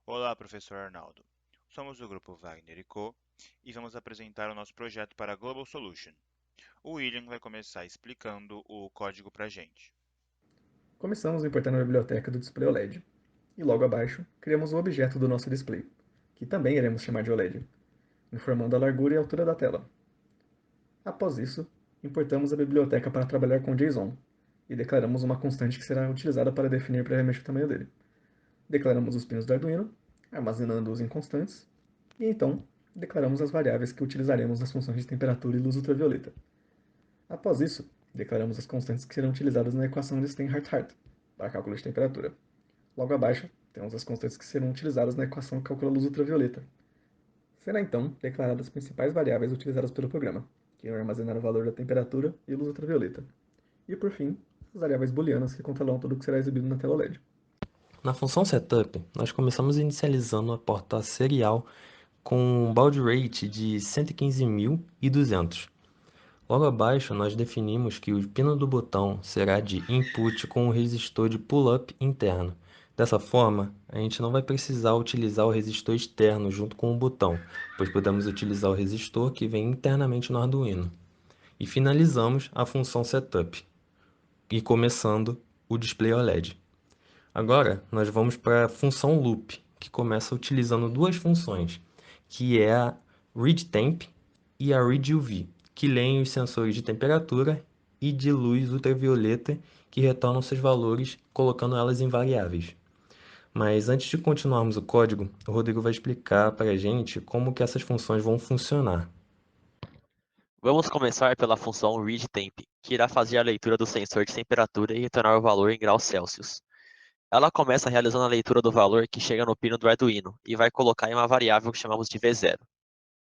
Olá, professor Arnaldo. Somos do grupo Wagner e Co. e vamos apresentar o nosso projeto para a Global Solution. O William vai começar explicando o código para a gente. Começamos importando a biblioteca do display OLED, e logo abaixo criamos o objeto do nosso display, que também iremos chamar de OLED, informando a largura e altura da tela. Após isso, importamos a biblioteca para trabalhar com JSON, e declaramos uma constante que será utilizada para definir previamente o tamanho dele. Declaramos os pinos do Arduino, armazenando-os em constantes, e então declaramos as variáveis que utilizaremos nas funções de temperatura e luz ultravioleta. Após isso, declaramos as constantes que serão utilizadas na equação de Steinhart-Hart, para cálculo de temperatura. Logo abaixo, temos as constantes que serão utilizadas na equação que calcula a luz ultravioleta. Será então declaradas as principais variáveis utilizadas pelo programa, que irão armazenar o valor da temperatura e luz ultravioleta. E por fim, as variáveis booleanas que controlam tudo o que será exibido na tela LED. Na função setup, nós começamos inicializando a porta serial com um baud rate de 115.200. Logo abaixo, nós definimos que o pino do botão será de input com um resistor de pull-up interno. Dessa forma, a gente não vai precisar utilizar o resistor externo junto com o botão, pois podemos utilizar o resistor que vem internamente no Arduino. E finalizamos a função setup, e começando o display OLED. Agora, nós vamos para a função loop, que começa utilizando duas funções, que é a readTemp e a readUV, que leem os sensores de temperatura e de luz ultravioleta que retornam seus valores, colocando elas em variáveis. Mas antes de continuarmos o código, o Rodrigo vai explicar para a gente como que essas funções vão funcionar. Vamos começar pela função readTemp, que irá fazer a leitura do sensor de temperatura e retornar o valor em graus Celsius. Ela começa realizando a leitura do valor que chega no pino do Arduino e vai colocar em uma variável que chamamos de V0.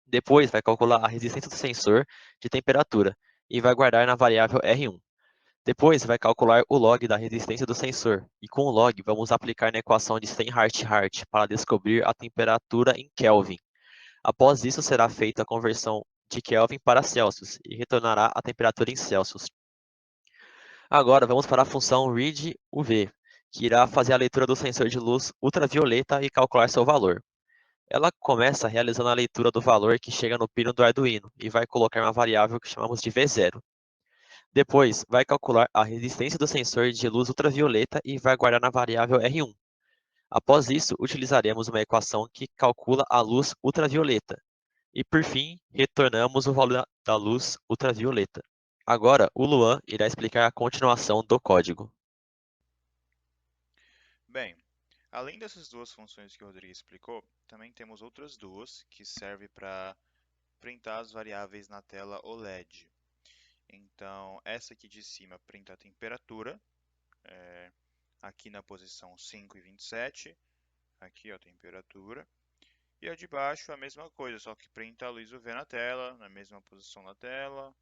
Depois vai calcular a resistência do sensor de temperatura e vai guardar na variável R1. Depois vai calcular o log da resistência do sensor e com o log vamos aplicar na equação de Steinhart-Hart para descobrir a temperatura em Kelvin. Após isso será feita a conversão de Kelvin para Celsius e retornará a temperatura em Celsius. Agora vamos para a função readUV, que irá fazer a leitura do sensor de luz ultravioleta e calcular seu valor. Ela começa realizando a leitura do valor que chega no pino do Arduino e vai colocar uma variável que chamamos de V0. Depois, vai calcular a resistência do sensor de luz ultravioleta e vai guardar na variável R1. Após isso, utilizaremos uma equação que calcula a luz ultravioleta. E por fim, retornamos o valor da luz ultravioleta. Agora, o Luan irá explicar a continuação do código. Bem, além dessas duas funções que o Rodrigo explicou, também temos outras duas que servem para printar as variáveis na tela OLED. Então, essa aqui de cima printa a temperatura, aqui na posição 5 e 27, aqui ó, a temperatura. E a de baixo a mesma coisa, só que printa a luz UV na tela, na mesma posição na tela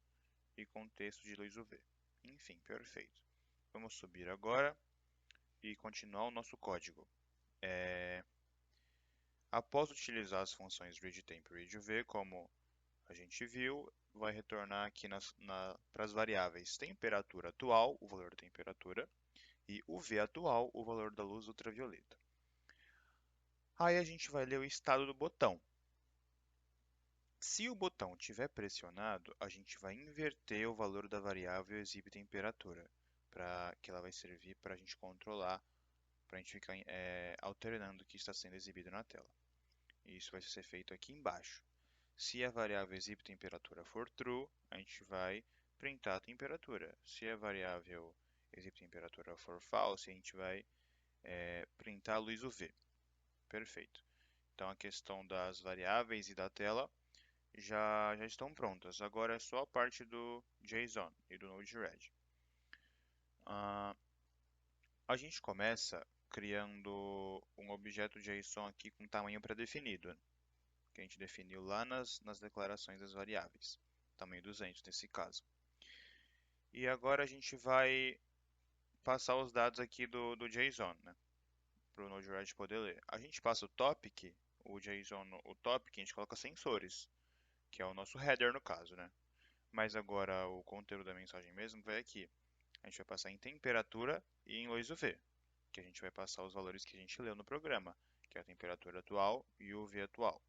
e com texto de luz UV. Enfim, perfeito. Vamos subir agora e continuar o nosso código. Após utilizar as funções readTemp e readUV, como a gente viu, vai retornar aqui para as variáveis temperatura atual, o valor da temperatura, e UV atual, o valor da luz ultravioleta. Aí a gente vai ler o estado do botão. Se o botão estiver pressionado, a gente vai inverter o valor da variável exibe temperatura, que ela vai servir para a gente controlar, para a gente ficar alternando o que está sendo exibido na tela. E isso vai ser feito aqui embaixo. Se a variável exibe temperatura for true, a gente vai printar a temperatura. Se a variável exibe temperatura for false, a gente vai printar a luz UV. Perfeito. Então a questão das variáveis e da tela já estão prontas. Agora é só a parte do JSON e do Node-RED. A gente começa criando um objeto JSON aqui com tamanho pré-definido, que a gente definiu lá nas declarações das variáveis. Tamanho 200 nesse caso. E agora a gente vai passar os dados aqui do JSON, né, para o Node-RED poder ler. A gente passa o topic, o JSON, o topic, a gente coloca sensores, que é o nosso header no caso, né? Mas agora o conteúdo da mensagem mesmo vai aqui. A gente vai passar em temperatura e em luz UV, que a gente vai passar os valores que a gente leu no programa, que é a temperatura atual, e o UV atual.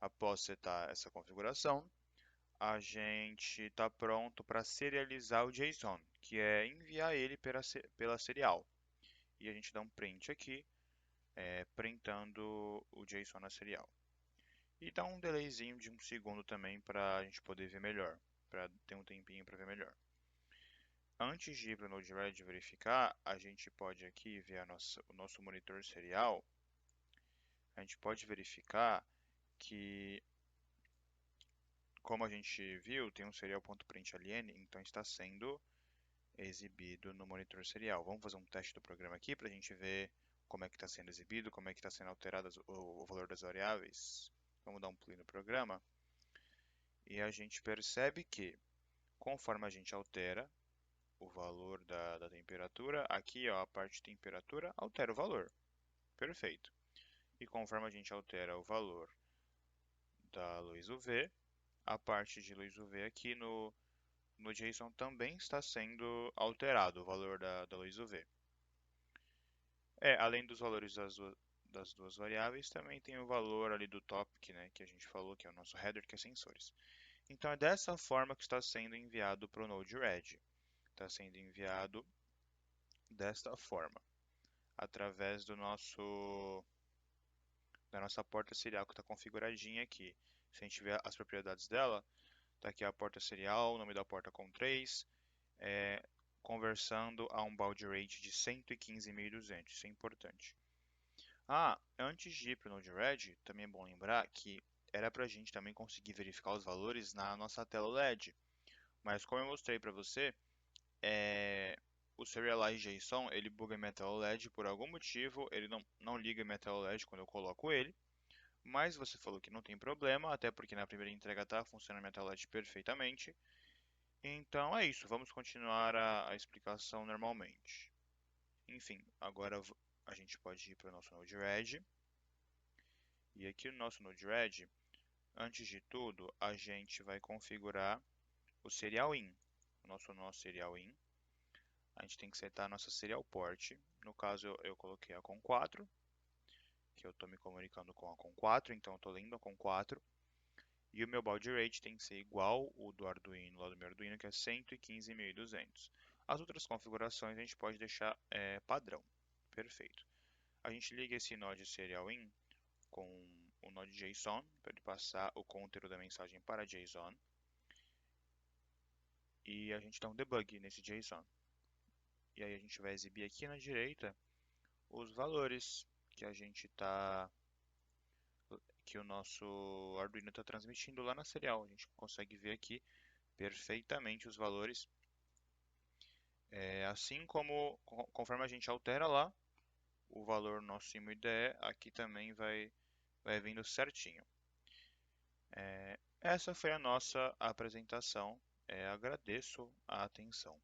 Após setar essa configuração, a gente está pronto para serializar o JSON, que é enviar ele pela serial. E a gente dá um print aqui, printando o JSON na serial. E dá um delayzinho de 1 segundo também para a gente poder ver melhor, para ter um tempinho para ver melhor. Antes de ir para o Node-RED verificar, a gente pode aqui ver o nosso monitor serial. A gente pode verificar que, como a gente viu, tem um serial.println, então está sendo exibido no monitor serial. Vamos fazer um teste do programa aqui para a gente ver como é que está sendo exibido, como é que está sendo alterado o valor das variáveis. Vamos dar um play no programa. E a gente percebe que, conforme a gente altera o valor da temperatura, aqui ó, a parte de temperatura altera o valor. Perfeito. E conforme a gente altera o valor da luz UV, a parte de luz UV aqui no JSON também está sendo alterado, o valor da luz UV. Além dos valores das duas variáveis, também tem o valor ali do topic, né, que a gente falou, que é o nosso header, que é sensores. Então é dessa forma que está sendo enviado para o Node-RED. Está sendo enviado desta forma, através da nossa porta serial que está configuradinha aqui. Se a gente ver as propriedades dela, está aqui a porta serial, o nome da porta com 3, conversando a um baud rate de 115.200, isso é importante. Antes de ir para o Node-RED, também é bom lembrar que era para a gente também conseguir verificar os valores na nossa tela LED. Mas como eu mostrei para você, o Serialize.json ele buga em minha tela LED por algum motivo, ele não liga em minha tela LED quando eu coloco ele. Mas você falou que não tem problema, até porque na primeira entrega está funcionando a minha tela LED perfeitamente. Então é isso, vamos continuar a explicação normalmente. Enfim, agora a gente pode ir para o nosso Node-RED. E aqui no nosso Node-RED, antes de tudo, a gente vai configurar o serial in. O nosso serial in, a gente tem que setar a nossa serial port. No caso, eu coloquei a COM4, que eu estou me comunicando com a COM4, então eu estou lendo a COM4. E o meu baud rate tem que ser igual o do Arduino, lá do meu Arduino, que é 115.200. As outras configurações a gente pode deixar padrão. Perfeito. A gente liga esse node serial in com o node JSON, para ele passar o conteúdo da mensagem para JSON. E a gente dá um debug nesse JSON. E aí a gente vai exibir aqui na direita os valores que que o nosso Arduino está transmitindo lá na serial. A gente consegue ver aqui perfeitamente os valores. Assim como, conforme a gente altera lá, o valor nosso IDE aqui também vai vindo certinho. Essa foi a nossa apresentação. Agradeço a atenção.